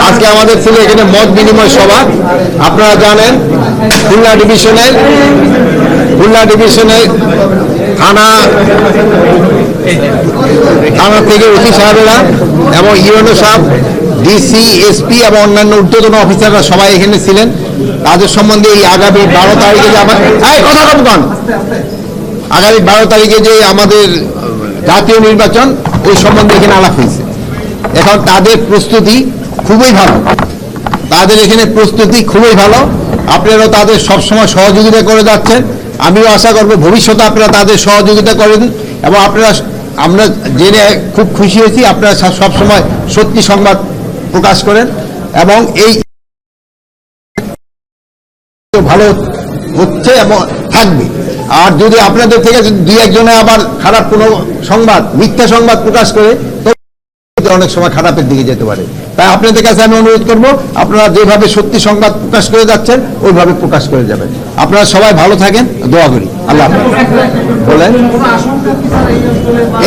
আজকে আমাদের ছিল এখানে মত বিনিময় সভা। আপনারা জানেন খুলনা ডিভিশনের থানা থেকে ওসি সাহেবেরা এবং ইউএনও সাহেব, ডিসি, এসপি এবং অন্যান্য ঊর্ধ্বতন অফিসাররা সবাই এখানে ছিলেন। তাদের সম্বন্ধে এই আগামী 12 তারিখে যে আগামী 12 তারিখে যে আমাদের জাতীয় নির্বাচন, ওই সম্বন্ধে এখানে আলাপ হয়েছে। এখন তাদের প্রস্তুতি খুবই ভালো, আপনারাও তাদের সবসময় সহযোগিতা করে যাচ্ছেন। আমিও আশা করব ভবিষ্যতে আপনারা তাদের সহযোগিতা করেন এবং আমরা জেনে খুব খুশি হয়েছি আপনারা সবসময় সত্যি সংবাদ প্রকাশ করেন এবং এই ভালো হচ্ছে এবং থাকবে। আর যদি আপনাদের থেকে দুই একজনে আবার খারাপ কোনো সংবাদ, মিথ্যা সংবাদ প্রকাশ করে, অনেক সময় খারাপের দিকে যেতে পারে। তাই আপনাদের কাছে আমি অনুরোধ করব, আপনারা যেভাবে সত্যি সংবাদ প্রকাশ করে যাচ্ছেন ওইভাবে প্রকাশ করে যাবেন। আপনারা সবাই ভালো থাকেন, দোয়া করি। আল্লাহ বলেন।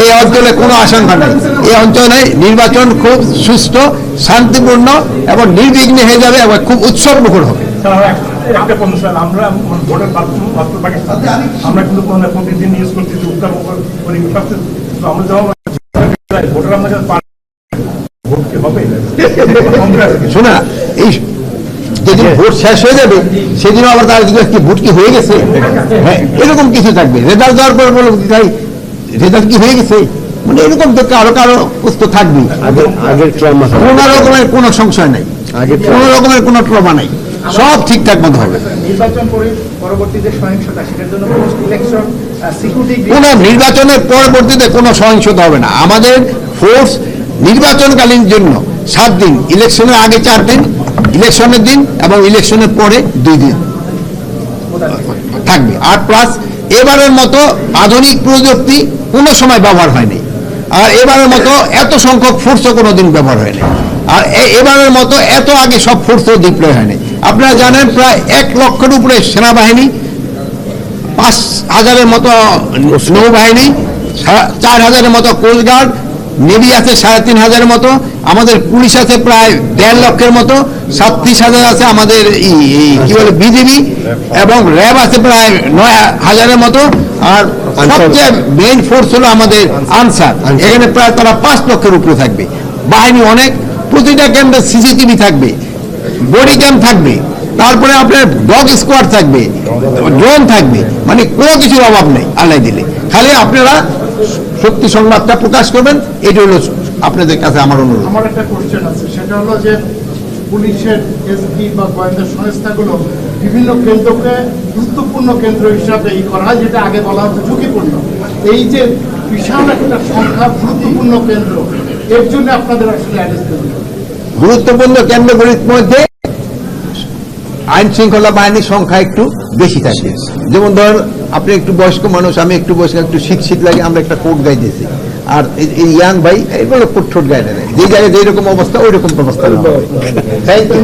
এই অঞ্চলে কোনো আশঙ্কা নেই, এই অঞ্চলে নির্বাচন খুব সুষ্ঠু, শান্তিপূর্ণ এবং নির্বিঘ্নে হয়ে যাবে এবং খুব উৎসব মুখর হবে। শোনা, এই যেদিন ভোট শেষ হয়ে যাবে সেদিন আবার তার কি ভোট কি হয়ে গেছে, হ্যাঁ এরকম কিছু থাকবে। রেজাল্ট দেওয়ার পর বলবো রেজাল্ট কি হয়ে গেছে, মানে এরকম তো কারো প্রস্তুত থাকবে। কোন রকমের কোনো সংশয় নাই, কোন রকমের কোনো ট্রমা নাই, সব ঠিকঠাক মতো হবে। নির্বাচনের পরবর্তীতে কোনো সহিংসতা হবে না। আমাদের ফোর্স নির্বাচনকালীন জন্য 7 দিন, ইলেকশনের আগে 4 দিন, ইলেকশনের দিন এবং ইলেকশনের পরে 2 দিন থাকবে। আর প্লাস এবারের মতো আধুনিক প্রযুক্তি কোনো সময় ব্যবহার হয়নি, আর এবারের মতো এত সংখ্যক ফোর্সও কোনোদিন ব্যবহার হয়নি, আর এবারের মতো এত আগে সব ফোর্সও ডিপ্লয় হয়নি। আপনারা জানেন প্রায় 1 লক্ষের উপরে সেনাবাহিনী, 5,000-এর মতো নৌবাহিনী, 4,000-এর মতো কোস্টগার্ড, নেভি আছে 3,500-এর মতো, আমাদের পুলিশ আছে প্রায় 1.5 লক্ষের মতো, 37,000 আছে আমাদের কি বলে বিজিবি, এবং র্যাব আছে প্রায় 9,000-এর মতো। আর সবচেয়ে মেইন ফোর্স হলো আমাদের আনসার, এখানে প্রায় তারা 5 লক্ষের উপরে থাকবে। বাহিনী অনেক, প্রতিটা কেন্দ্রে সিসিটিভি থাকবে, বডি ক্যাম্প থাকবে, তারপরে আপনার ডগ স্কোয়াড থাকবে, ড্রোন থাকবে, মানে কোনো কিছুর অভাব নেই আল্লাহ দিলে। খালি আপনারা সত্যি সংবাদটা প্রকাশ করবেন, এটি হলো আপনাদের কাছে আমার অনুরোধ। আমার একটা কোশ্চেন আছে, সেটা হলো যে পুলিশের এসপি বা গোয়েন্দা সংস্থাগুলো বিভিন্ন কেন্দ্রকে গুরুত্বপূর্ণ কেন্দ্র হিসাবে করা হয়, যেটা আগে বলা হতো ঝুঁকিপূর্ণ। এই যে বিশাল একটা সংখ্যা গুরুত্বপূর্ণ কেন্দ্র, এর জন্য আপনাদের আসলে অ্যাড্রেস দেবেন। গুরুত্বপূর্ণ কেন্দ্রগুলির মধ্যে আইন শৃঙ্খলা বাহিনীর সংখ্যা একটু বেশি থাকে। যেমন ধরুন আপনি একটু বয়স্ক মানুষ, আমি একটু বয়স্ক, একটু শীত লাগে, আমরা একটা কোট গাই দিয়েছি, আর এই ইয়াং ভাই এগুলো কোট ঠোঁট গায়ে নেয়, যে জায়গায় যেরকম অবস্থা ওই রকম অবস্থা। Thank you.